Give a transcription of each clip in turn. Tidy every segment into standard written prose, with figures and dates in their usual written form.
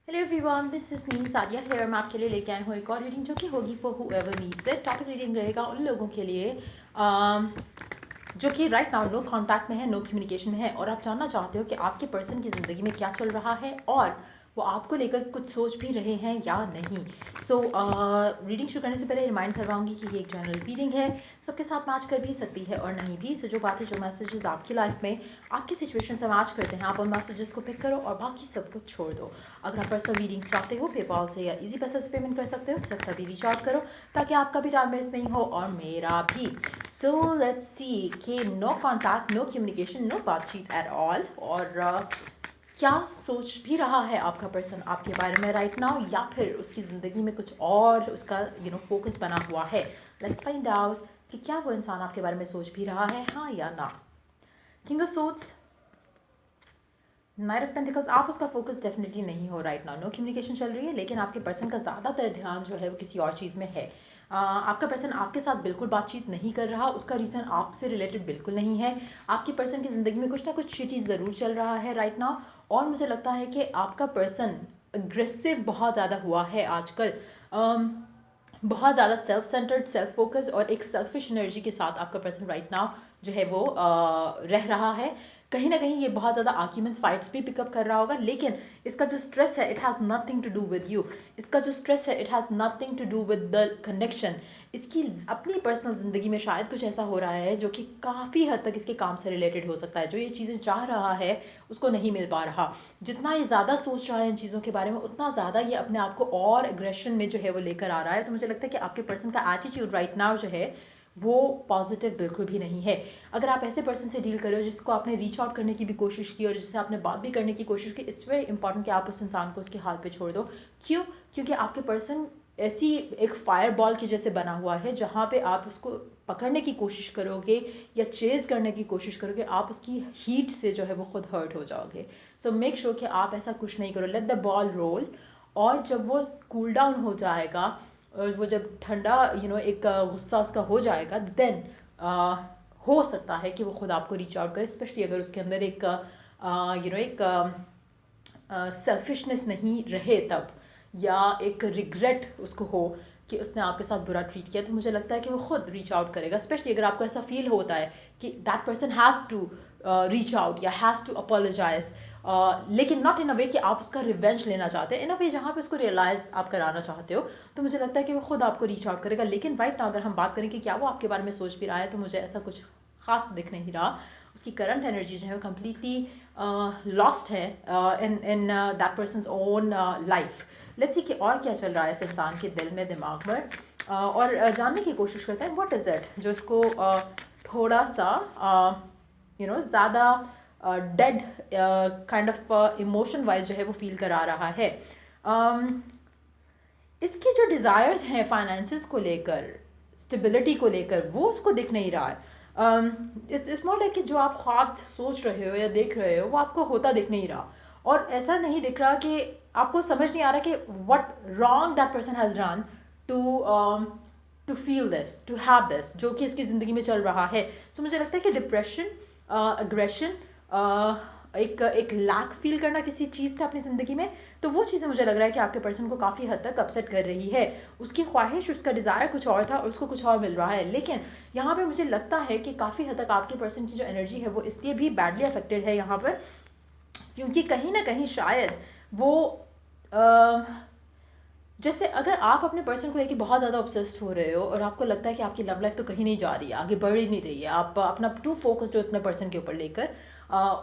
Hello everyone, this is me Sadia here. मैं आपके लिए लेके आई हूँ एक और रीडिंग जो कि होगी for whoever needs it. Topic reading रहेगा उन लोगों के लिए जो कि राइट नाउ नो कांटेक्ट में है, नो कम्युनिकेशन में है और आप जानना चाहते हो कि आपके पर्सन की ज़िंदगी में क्या चल रहा है और वो आपको लेकर कुछ सोच भी रहे हैं या नहीं। सो रीडिंग शुरू करने से पहले रिमाइंड करवाऊंगी कि ये एक जनरल रीडिंग है, सबके साथ मैच कर भी सकती है और नहीं भी। सो जो बातें, जो मैसेजेस आपकी लाइफ में आपकी सिचुएशन से मैच करते हैं, आप उन मैसेजेस को पिक करो और बाकी सब कुछ छोड़ दो। अगर आप पर्सनल रीडिंग्स चाहते हो पेपाल से या इजी पैसे से पेमेंट कर सकते हो, सिर्फ तभी रीच आउट करो ताकि आपका भी टाइम वेस्ट नहीं हो और मेरा भी। सो लेट्स सी कि no contact, no communication, no बातचीत एट ऑल। और क्या सोच भी रहा है आपका पर्सन आपके बारे में राइट नाउ, या फिर उसकी ज़िंदगी में कुछ और उसका फोकस बना हुआ है। लेट्स फाइंड आउट कि क्या वो इंसान आपके बारे में सोच भी रहा है, हाँ या ना। King of swords, night of pentacles, आप उसका फोकस डेफिनेटली नहीं हो राइट नाउ। नो कम्युनिकेशन चल रही है, लेकिन आपके पर्सन का ज़्यादातर ध्यान जो है वो किसी और चीज़ में है। आपका पर्सन आपके साथ बिल्कुल बातचीत नहीं कर रहा, उसका रीज़न आपसे रिलेटेड बिल्कुल नहीं है। आपके पर्सन की ज़िंदगी में कुछ ना कुछ शिटी ज़रूर चल रहा है राइट नाउ। और मुझे लगता है कि आपका पर्सन अग्रेसिव बहुत ज़्यादा हुआ है आजकल। बहुत ज़्यादा सेल्फ सेंटर्ड, सेल्फ फोकस और एक सेल्फिश एनर्जी के साथ आपका पर्सन राइट नाउ जो है वो रह रहा है। कहीं ना कहीं ये बहुत ज़्यादा आर्ग्यूमेंट्स, फाइट्स भी पिकअप कर रहा होगा, लेकिन इसका जो स्ट्रेस है it has nothing to do with you. इसका जो स्ट्रेस है it has nothing to do with the connection. इसकी अपनी पर्सनल ज़िंदगी में शायद कुछ ऐसा हो रहा है जो कि काफ़ी हद तक इसके काम से रिलेटेड हो सकता है। जो ये चीज़ें चाह रहा है उसको नहीं मिल पा रहा। जितना ये ज़्यादा सोच रहा है इन चीज़ों के बारे में, उतना ज़्यादा ये अपने आप को और एग्रेशन में जो है वो लेकर आ रहा है। तो मुझे लगता है कि आपके पर्सन का एटीट्यूड राइट नाउ जो है वो पॉजिटिव बिल्कुल भी नहीं है। अगर आप ऐसे पर्सन से डील कर रहे हो जिसको आपने रीच आउट करने की भी कोशिश की और जिससे आपने बात भी करने की कोशिश की, इट्स वेरी इंपॉर्टेंट कि आप उस इंसान को उसके हाल पे छोड़ दो। क्यों? क्योंकि आपके पर्सन ऐसी एक फायर बॉल के जैसे बना हुआ है, जहाँ पे आप उसको पकड़ने की कोशिश करोगे या चेज़ करने की कोशिश करोगे, आप उसकी हीट से जो है वो खुद हर्ट हो जाओगे। सो मेक श्योर कि आप ऐसा कुछ नहीं करो। Let the ball roll. और जब वो कूल डाउन हो जाएगा और वो जब ठंडा एक गुस्सा उसका हो जाएगा, देन हो सकता है कि वो खुद आपको रीच आउट करे, स्पेशली अगर उसके अंदर एक एक सेल्फिशनेस नहीं रहे तब, या एक रिग्रेट उसको हो कि उसने आपके साथ बुरा ट्रीट किया। तो मुझे लगता है कि वो खुद रीच आउट करेगा, स्पेशली अगर आपको ऐसा फील होता है कि that person has to reach out या हैज़ टू अपोलोजाइज, लेकिन नॉट इन अ वे कि आप उसका रिवेंज लेना चाहते हैं, इन अ वे जहाँ पे उसको रियलाइज़ आप कराना चाहते हो। तो मुझे लगता है कि वो खुद आपको रीच आउट करेगा। लेकिन राइट नाउ अगर हम बात करें कि क्या वो आपके बारे में सोच भी रहा है, तो मुझे ऐसा कुछ खास दिख नहीं रहा। उसकी करंट एनर्जी जो है वो कम्प्लीटली लॉस्ट है in that persons own life. Let's see कि और क्या चल रहा है इस इंसान के दिल में, दिमाग में। और जानने की कोशिश करते हैं व्हाट इज़ इट जो इसको थोड़ा सा ज़्यादा dead kind of emotion wise जो है वो फील करा रहा है। इसके जो डिज़ायर्स हैं फाइनेंसिस को लेकर, स्टेबिलिटी को लेकर, वो उसको दिख नहीं रहा है। इट्स मोर लाइक कि जो आप ख्वाब सोच रहे हो या देख रहे हो वो आपको होता दिख नहीं रहा। और ऐसा नहीं दिख रहा कि आपको समझ नहीं आ रहा कि what wrong that person has done to to feel this, to have this, जो कि इसकी ज़िंदगी में चल रहा है। सो मुझे लगता है कि डिप्रेशन, अग्रेशन, एक लैक फील करना किसी चीज़ का अपनी ज़िंदगी में, तो वो चीज़ें मुझे लग रहा है कि आपके पर्सन को काफ़ी हद तक अपसेट कर रही है। उसकी ख्वाहिश, उसका डिज़ायर कुछ और था और उसको कुछ और मिल रहा है। लेकिन यहाँ पे मुझे लगता है कि काफ़ी हद तक आपके पर्सन की जो एनर्जी है वो इसलिए भी बैडली अफेक्टेड है यहाँ पर, क्योंकि कहीं ना कहीं शायद वो जैसे अगर आप अपने पर्सन को लेके बहुत ज़्यादा ऑब्सेस्ड हो रहे हो और आपको लगता है कि आपकी लव लाइफ तो कहीं नहीं जा रही है, आगे बढ़ ही नहीं रही है, आप अपना टू फोकस जो अपने पर्सन के ऊपर लेकर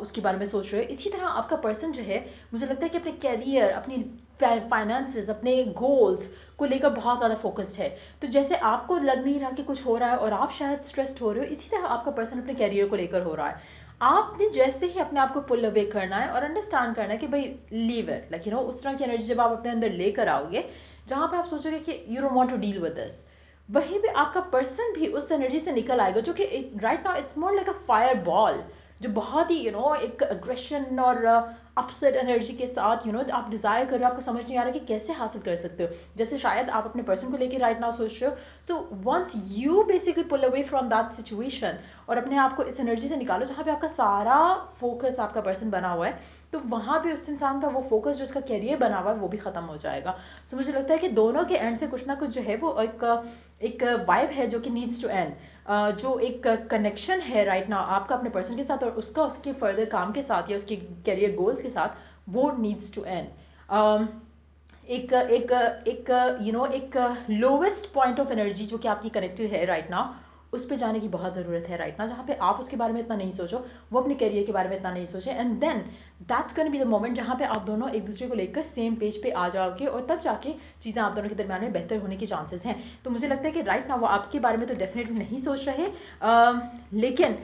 उसके बारे में सोच रहे हो। इसी तरह आपका पर्सन जो है, मुझे लगता है कि अपने कैरियर, अपनी फाइनेंसेस, अपने गोल्स को लेकर बहुत ज़्यादा फोकस्ड है। तो जैसे आपको लग नहीं रहा कि कुछ हो रहा है और आप शायद स्ट्रेस्ड हो रहे हो, इसी तरह आपका पर्सन अपने कैरियर को लेकर हो रहा है। आपने जैसे ही अपने आप को पुल अवे करना है और अंडरस्टैंड करना है कि भाई लीव इट, लाइक उस तरह की एनर्जी जब आप अपने अंदर लेकर आओगे जहाँ पे आप सोचोगे कि you don't want to deal with this, वहीं पे आपका पर्सन भी उस एनर्जी से निकल आएगा, जो कि right now it's more like a fire ball, जो बहुत ही एक अग्रेशन और अपसेट एनर्जी के साथ आप डिज़ायर कर रहे हो, आपको समझ नहीं आ रहा कि कैसे हासिल कर सकते हो। जैसे शायद आप अपने पर्सन को लेके राइट नाउ सोच रहे हो। So once you basically pull away from that situation और अपने आप को इस एनर्जी से निकालो जहाँ पे आपका सारा फोकस आपका पर्सन बना हुआ है, तो वहाँ पे उस इंसान का वो फोकस जो उसका करियर बना हुआ है वो भी ख़त्म हो जाएगा। सो मुझे लगता है कि दोनों के एंड से कुछ ना कुछ जो है वो एक वाइब है जो कि नीड्स टू एंड, जो एक कनेक्शन है राइट नाउ आपका अपने पर्सन के साथ और उसका उसके फर्दर काम के साथ या उसके करियर गोल्स के साथ, वो नीड्स टू एंड। एक एक एक एक लोवेस्ट पॉइंट ऑफ एनर्जी जो कि आपकी कनेक्टेड है राइट नाउ, उस पे जाने की बहुत ज़रूरत है राइट नाउ, जहाँ पे आप उसके बारे में इतना नहीं सोचो, वो अपने करियर के बारे में इतना नहीं सोचे, and then that's gonna be the moment जहाँ पे आप दोनों एक दूसरे को लेकर सेम पेज पे आ जाओगे और तब जाके चीज़ें आप दोनों के दरम्यान में बेहतर होने के चांसेस हैं। तो मुझे लगता है कि राइट नाउ वो आपके बारे में तो डेफिनेटली नहीं सोच रहे, लेकिन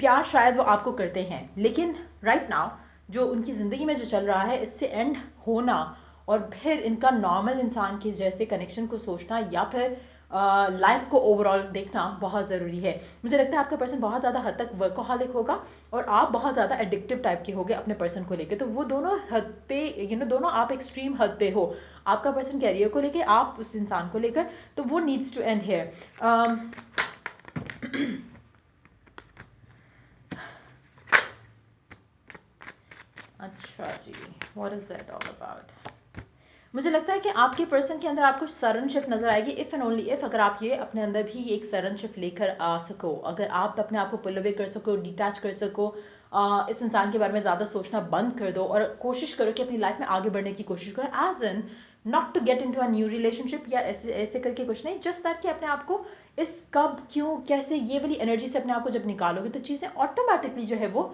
प्यार शायद वो आपको करते हैं, लेकिन राइट नाउ जो उनकी ज़िंदगी में जो चल रहा है इससे एंड होना और फिर इनका नॉर्मल इंसान के जैसे कनेक्शन को सोचना या फिर लाइफ को ओवरऑल देखना बहुत ज़रूरी है। मुझे लगता है आपका पर्सन बहुत ज़्यादा हद तक वर्कोहॉलिक होगा और आप बहुत ज़्यादा एडिक्टिव टाइप के होगे अपने पर्सन को लेके, तो वो दोनों हद पे दोनों आप एक्सट्रीम हद पे हो, आपका पर्सन कैरियर को लेके, आप उस इंसान को लेकर, तो वो नीड्स टू एंड हेयर। अच्छा जी, what is that all about? मुझे लगता है कि आपके पर्सन के अंदर आपको सडन शिफ्ट नज़र आएगी इफ़ एंड ओनली इफ़ अगर आप ये अपने अंदर भी एक सडन शिफ्ट लेकर आ सको, अगर आप अपने आप को पुल अवे कर सको, डिटैच कर सको, इस इंसान के बारे में ज़्यादा सोचना बंद कर दो और कोशिश करो कि अपनी लाइफ में आगे बढ़ने की कोशिश करो, as in not to get into a new relationship या ऐसे ऐसे करके कुछ नहीं, जस्ट दैट कि अपने आप को इस कब क्यों कैसे ये वाली एनर्जी से अपने आप को जब निकालोगे तो चीज़ें ऑटोमेटिकली जो है वो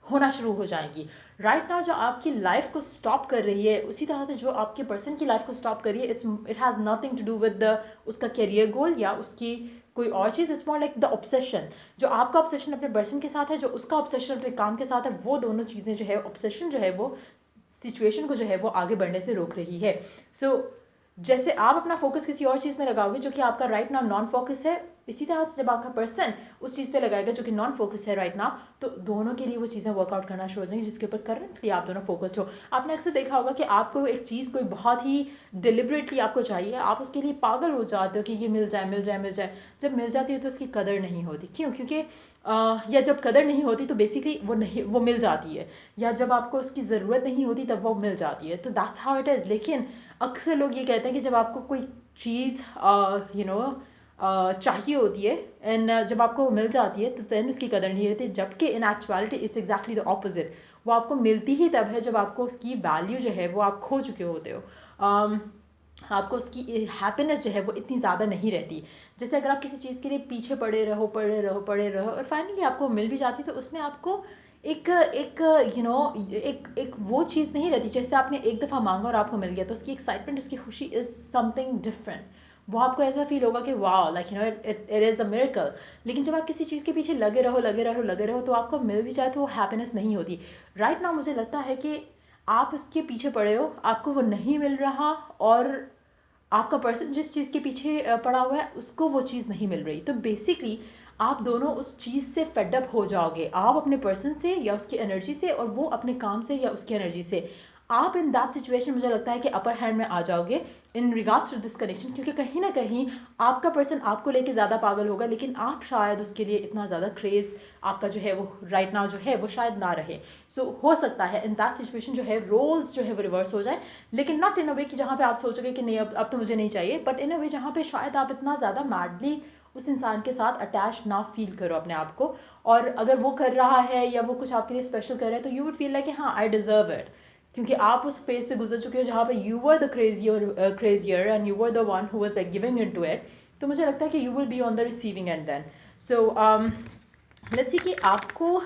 होना शुरू हो जाएंगी। राइट नाउ जो आपकी लाइफ को स्टॉप कर रही है उसी तरह से जो आपके पर्सन की लाइफ को स्टॉप कर रही है, it has nothing to do with उसका करियर गोल या उसकी कोई और चीज़, it's more like the obsession. जो आपका ऑब्सेशन अपने पर्सन के साथ है, जो उसका ऑब्सेशन अपने काम के साथ है, वो दोनों चीज़ें जो है, ऑब्सेशन जो है वो सिचुएशन को जो है वो आगे बढ़ने से रोक रही है। सो जैसे आप अपना फोकस किसी और चीज़ में लगाओगे जो कि आपका राइट नाउ नॉन फोकस है, इसी तरह से जब आपका पर्सन उस चीज़ पे लगाएगा जो कि नॉन फोकस है राइट नाउ, तो दोनों के लिए वो चीज़ें वर्कआउट करना शुरू हो जाएंगी जिसके ऊपर करंटली आप दोनों फोकस्ड हो। आपने अक्सर देखा होगा कि आपको एक चीज़ कोई बहुत ही डिलिबरेटली आपको चाहिए, आप उसके लिए पागल हो जाते हो कि ये मिल जाए मिल जाए मिल जाए, जब मिल जाती है तो उसकी कदर नहीं होती। क्यों? क्योंकि या जब कदर नहीं होती तो बेसिकली वो मिल जाती है, या जब आपको उसकी ज़रूरत नहीं होती तब वो मिल जाती है, तो दैट्स हाउ इट इज़। लेकिन अक्सर लोग ये कहते हैं कि जब आपको कोई चीज़ चाहिए होती है एंड जब आपको मिल जाती है तो दैन उसकी कदर नहीं रहती, जबकि in actuality it's exactly the opposite. वो आपको मिलती ही तब है जब आपको उसकी वैल्यू जो है वो आप खो चुके होते हो, आपको उसकी हैप्पीनेस जो है वो इतनी ज़्यादा नहीं रहती। जैसे अगर आप किसी चीज़ के लिए पीछे पड़े रहो पड़े रहो पड़े रहो और फाइनली आपको मिल भी जाती तो उसमें आपको एक एक एक वो चीज़ नहीं रहती। जैसे आपने एक दफ़ा मांगा और आपको मिल गया तो उसकी एक्साइटमेंट, उसकी खुशी इज़ समथिंग डिफरेंट, वो आपको ऐसा फील होगा कि वाह like it is a miracle. लेकिन जब आप किसी चीज़ के पीछे लगे रहो लगे रहो लगे रहो तो आपको मिल भी जाए तो वो हैप्पीनेस नहीं होती। राइट नाउ मुझे लगता है कि आप उसके पीछे पड़े हो, आपको वो नहीं मिल रहा और आपका पर्सन जिस चीज़ के पीछे पड़ा हुआ है उसको वो चीज़ नहीं मिल रही, तो बेसिकली आप दोनों उस चीज़ से फेडअप हो जाओगे, आप अपने पर्सन से या उसकी एनर्जी से और वो अपने काम से या उसकी एनर्जी से। आप इन दैट सिचुएशन मुझे लगता है कि अपर हैंड में आ जाओगे in regards to this connection, क्योंकि कहीं ना कहीं आपका पर्सन आपको लेके ज़्यादा पागल होगा लेकिन आप शायद उसके लिए इतना ज़्यादा क्रेज़ आपका जो है वो राइट नाउ जो है वो शायद ना रहे। सो हो सकता है इन दैट सिचुएशन जो है रोल्स जो है वो रिवर्स हो जाए, लेकिन नॉट इन अ वे कि जहाँ पे आप सोचोगे कि नहीं अब तो मुझे नहीं चाहिए, बट इन अ वे जहाँ पे शायद आप इतना ज़्यादा मैडली उस इंसान के साथ अटैच ना फील करो अपने आप को, और अगर वो कर रहा है या वो कुछ आपके लिए स्पेशल कर रहा है तो यू वुड फील लाइक कि हाँ आई डिज़र्व इट, क्योंकि आप उस फेज से गुजर चुके हो जहाँ पे you were the crazier and you were the one who was like giving into it. तो मुझे लगता है कि you will be on the receiving end then. So let's see कि आपको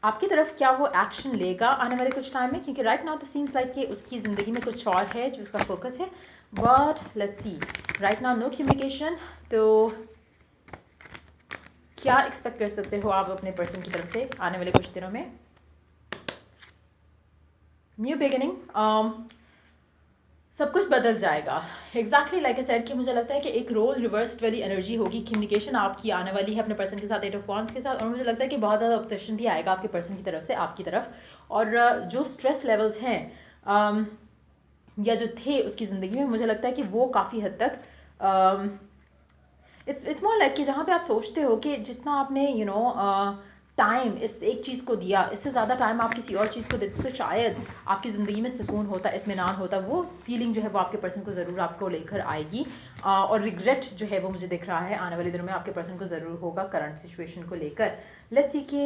आपकी तरफ क्या वो एक्शन लेगा आने वाले कुछ टाइम में, क्योंकि राइट नाउ तो सीम्स लाइक कि उसकी ज़िंदगी में कुछ और है जो उसका फोकस है, but let's see right now no communication. तो क्या एक्सपेक्ट कर सकते हो आप अपने पर्सन की तरफ से आने वाले कुछ दिनों में? न्यू बिगिनिंग, सब कुछ बदल जाएगा। एग्जैक्टली लाइक आई सेड कि मुझे लगता है कि एक रोल रिवर्स्ड वाली एनर्जी होगी, कम्युनिकेशन आपकी आने वाली है अपने पर्सन के साथ, 8 ऑफ वांड्स के साथ, और मुझे लगता है कि बहुत ज़्यादा ऑब्सेशन भी आएगा आपके पर्सन की तरफ से आपकी तरफ, और जो स्ट्रेस लेवल्स हैं या जो थे उसकी ज़िंदगी में, मुझे लगता है कि वो काफ़ी हद तक इट्स मोर लाइक कि जहाँ पे आप सोचते हो कि जितना आपने टाइम इस एक चीज़ को दिया, इससे ज़्यादा टाइम आप किसी और चीज़ को देते तो शायद आपकी ज़िंदगी में सुकून होता, इत्मीनान होता। वो फीलिंग जो है वो आपके पर्सन को ज़रूर आपको लेकर आएगी। और रिग्रेट जो है वो मुझे दिख रहा है आने वाले दिनों में आपके पर्सन को ज़रूर होगा करंट सिचुएशन को लेकर। लेट्स सी कि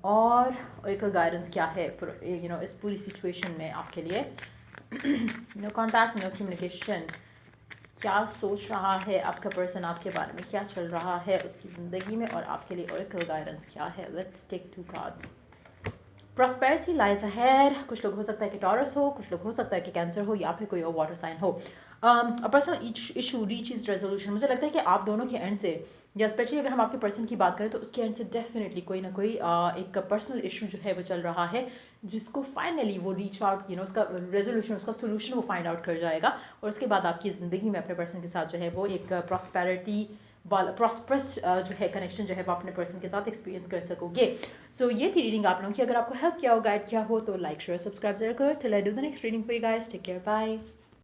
और एक गाइडेंस क्या है इस पूरी सिचुएशन में आपके लिए। नो कॉन्टैक्ट, नो कम्युनिकेशन, क्या सोच रहा है आपका पर्सन आपके बारे में, क्या चल रहा है उसकी ज़िंदगी में, और आपके लिए ओरेकल गाइडेंस क्या है। Let's take 2 cards. Prosperity lies ahead. कुछ लोग हो सकता है कि टॉरस हो, कुछ लोग हो सकता है कि कैंसर हो, या फिर कोई और वाटर साइन हो। A personal issue reach is resolution. मुझे लगता है कि आप दोनों के एंड से, या स्पेशली अगर हम आपके पर्सन की बात करें तो उसके एंड से डेफिनेटली कोई ना कोई एक पर्सनल इशू जो है वो चल रहा है, जिसको फाइनली वो रीच आउट उसका रेजोल्यूशन, उसका सोल्यूशन वो फाइंड आउट कर जाएगा। और उसके बाद आपकी ज़िंदगी में अपने पर्सन के साथ जो है वो एक प्रॉस्पेरिटी वाला प्रॉस्परस जो है कनेक्शन जो है वो अपने पर्सन के साथ एक्सपीरियंस कर सकोगे। सो ये थी रीडिंग आप लोगों की। अगर आपको हेल्प किया हो, गाइड किया हो, तो लाइक शेयर सब्सक्राइब जरूर करो। Till I do the next reading for you guys, take care, bye.